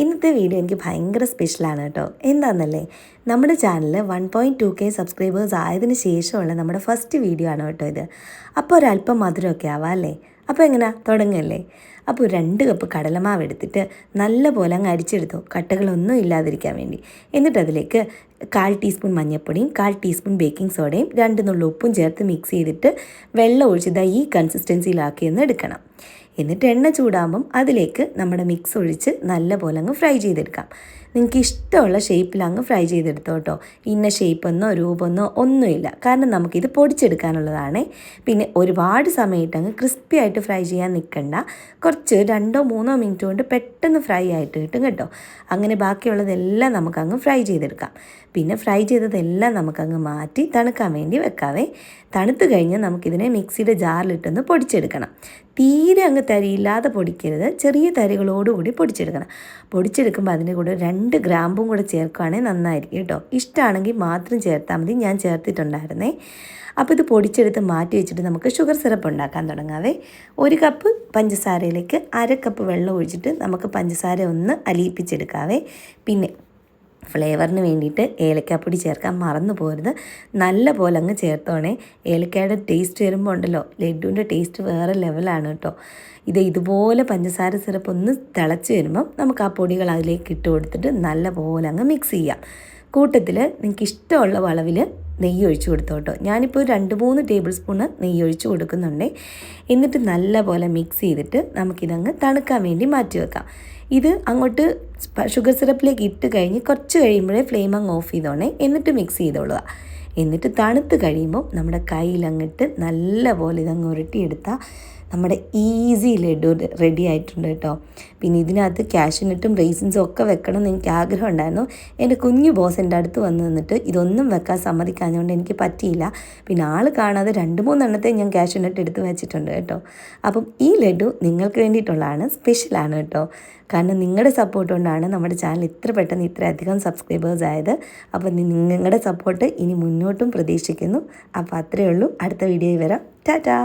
ഇന്നത്തെ വീഡിയോ എനിക്ക് ഭയങ്കര സ്പെഷ്യലാണ് കേട്ടോ. എന്താണെന്നല്ലേ, നമ്മുടെ ചാനലിൽ 1.2K സബ്സ്ക്രൈബേഴ്സ് ആയതിനു ശേഷമുള്ള നമ്മുടെ ഫസ്റ്റ് വീഡിയോ ആണ് കേട്ടോ ഇത്. അപ്പോൾ ഒരല്പം മധുരമൊക്കെ ആവാം അല്ലേ? അപ്പോൾ എങ്ങനെയാ തുടങ്ങല്ലേ? അപ്പോൾ 2 കപ്പ് കടലമാവ് എടുത്തിട്ട് നല്ല പോലെ അങ്ങ് അരിച്ചെടുത്തു, കട്ടകളൊന്നും ഇല്ലാതിരിക്കാൻ വേണ്ടി. എന്നിട്ട് അതിലേക്ക് 1/4 ടീസ്പൂൺ മഞ്ഞൾപ്പൊടിയും 1/4 ടീസ്പൂൺ ബേക്കിംഗ് സോഡയും 2 നുള്ളു ഉപ്പും ചേർത്ത് മിക്സ് ചെയ്തിട്ട് വെള്ളം ഒഴിച്ചത് ഈ കൺസിസ്റ്റൻസിയിലാക്കിയൊന്ന് എടുക്കണം. എന്നിട്ട് എണ്ണ ചൂടാകുമ്പം അതിലേക്ക് നമ്മുടെ മിക്സ് ഒഴിച്ച് നല്ല പോലെ അങ്ങ് ഫ്രൈ ചെയ്തെടുക്കാം. നിങ്ങൾക്ക് ഇഷ്ടമുള്ള ഷേപ്പിൽ അങ്ങ് ഫ്രൈ ചെയ്തെടുത്തോ കേട്ടോ. ഇന്ന ഷേപ്പൊന്നോ രൂപമൊന്നോ ഒന്നുമില്ല, കാരണം നമുക്കിത് പൊടിച്ചെടുക്കാനുള്ളതാണ്. പിന്നെ ഒരുപാട് സമയത്ത് അങ്ങ് ക്രിസ്പി ആയിട്ട് ഫ്രൈ ചെയ്യാൻ നിൽക്കണ്ട. കുറച്ച് 2-3 മിനിറ്റ് കൊണ്ട് പെട്ടെന്ന് ഫ്രൈ ആയിട്ട് കിട്ടും കേട്ടോ. അങ്ങനെ ബാക്കിയുള്ളതെല്ലാം നമുക്കങ്ങ് ഫ്രൈ ചെയ്തെടുക്കാം. പിന്നെ ഫ്രൈ ചെയ്തതെല്ലാം നമുക്കങ്ങ് മാറ്റി തണുക്കാൻ വേണ്ടി വെക്കാവേ. തണുത്ത് കഴിഞ്ഞ് നമുക്കിതിനെ മിക്സിയുടെ ജാറിലിട്ടൊന്ന് പൊടിച്ചെടുക്കണം. തീരെ അങ്ങ് തരിയില്ലാതെ പൊടിക്കരുത്, ചെറിയ തരികളോടുകൂടി പൊടിച്ചെടുക്കണം. പൊടിച്ചെടുക്കുമ്പോൾ അതിൻ്റെ കൂടെ 2 ഗ്രാമ്പും കൂടെ ചേർക്കുകയാണെങ്കിൽ നന്നായിരിക്കും കേട്ടോ. ഇഷ്ടമാണെങ്കിൽ മാത്രം ചേർത്താൽ മതി, ഞാൻ ചേർത്തിട്ടുണ്ടായിരുന്നേ. അപ്പോൾ ഇത് പൊടിച്ചെടുത്ത് മാറ്റി വെച്ചിട്ട് നമുക്ക് ഷുഗർ സിറപ്പ് ഉണ്ടാക്കാൻ തുടങ്ങാവേ. 1 കപ്പ് പഞ്ചസാരയിലേക്ക് 1/2 കപ്പ് വെള്ളം ഒഴിച്ചിട്ട് നമുക്ക് പഞ്ചസാര ഒന്ന് അലിയിപ്പിച്ചെടുക്കാവേ. പിന്നെ ഫ്ലേവറിന് വേണ്ടിയിട്ട് ഏലക്കാപ്പൊടി ചേർക്കാൻ മറന്നു പോകരുത്. നല്ല പോലെ അങ്ങ് ചേർത്തോണേ. ഏലക്കായുടെ ടേസ്റ്റ് വരുമ്പോൾ ഉണ്ടല്ലോ, ലഡുവിൻ്റെ ടേസ്റ്റ് വേറെ ലെവലാണ് കേട്ടോ. ഇതുപോലെ പഞ്ചസാര സിറപ്പ് ഒന്ന് തിളച്ച് വരുമ്പം നമുക്ക് ആ പൊടികൾ അതിലേക്ക് ഇട്ട് കൊടുത്തിട്ട് നല്ല പോലെ അങ്ങ് മിക്സ് ചെയ്യാം. കൂട്ടത്തിൽ നിങ്ങൾക്ക് ഇഷ്ടമുള്ള അളവിൽ നെയ്യ് ഒഴിച്ച് കൊടുത്തോ കേട്ടോ. ഞാനിപ്പോൾ 2-3 ടേബിൾ സ്പൂണ് നെയ്യ് ഒഴിച്ച് കൊടുക്കുന്നുണ്ട്. എന്നിട്ട് നല്ല പോലെ മിക്സ് ചെയ്തിട്ട് നമുക്കിതങ്ങ് തണുക്കാൻ വേണ്ടി മാറ്റി വെക്കാം. ഇത് അങ്ങോട്ട് ഷുഗർ സിറപ്പിലേക്ക് ഇട്ട് കഴിഞ്ഞ് കുറച്ച് കഴിയുമ്പോഴേ ഫ്ലെയിം അങ്ങ് ഓഫ് ചെയ്തോണേ. എന്നിട്ട് മിക്സ് ചെയ്തോളുക. എന്നിട്ട് തണുത്ത് കഴിയുമ്പോൾ നമ്മുടെ കയ്യിലങ്ങിട്ട് നല്ല പോലെ ഇതങ്ങ് ഉരുട്ടിയെടുത്താൽ നമ്മുടെ ഈസി ലഡു റെഡി ആയിട്ടുണ്ട് കേട്ടോ. പിന്നെ ഇതിനകത്ത് കാഷ്യൂനട്ടും റൈസിൻസും ഒക്കെ വെക്കണം എന്ന് എനിക്ക് ആഗ്രഹം ഉണ്ടായിരുന്നു. എൻ്റെ കുഞ്ഞു ബോസ് എൻ്റെ അടുത്ത് വന്ന് നിന്നിട്ട് ഇതൊന്നും വെക്കാൻ സമ്മതിക്കാഞ്ഞുകൊണ്ട് എനിക്ക് പറ്റിയില്ല. പിന്നെ ആൾ കാണാതെ 2-3 എണ്ണത്തെ ഞാൻ കാഷ്യൂനട്ട് എടുത്ത് വെച്ചിട്ടുണ്ട് കേട്ടോ. അപ്പം ഈ ലഡു നിങ്ങൾക്ക് വേണ്ടിയിട്ടുള്ളതാണ്, സ്പെഷ്യലാണ് കേട്ടോ. കാരണം നിങ്ങളുടെ സപ്പോർട്ട് കൊണ്ടാണ് നമ്മുടെ ചാനൽ ഇത്ര പെട്ടെന്ന് ഇത്രയധികം സബ്സ്ക്രൈബേഴ്സ് ആയത്. അപ്പോൾ നിങ്ങളുടെ സപ്പോർട്ട് ഇനി മുന്നോട്ടും പ്രതീക്ഷിക്കുന്നു. അപ്പോൾ അത്രയേ ഉള്ളൂ. അടുത്ത വീഡിയോയിൽ വരാം. ടാറ്റാ.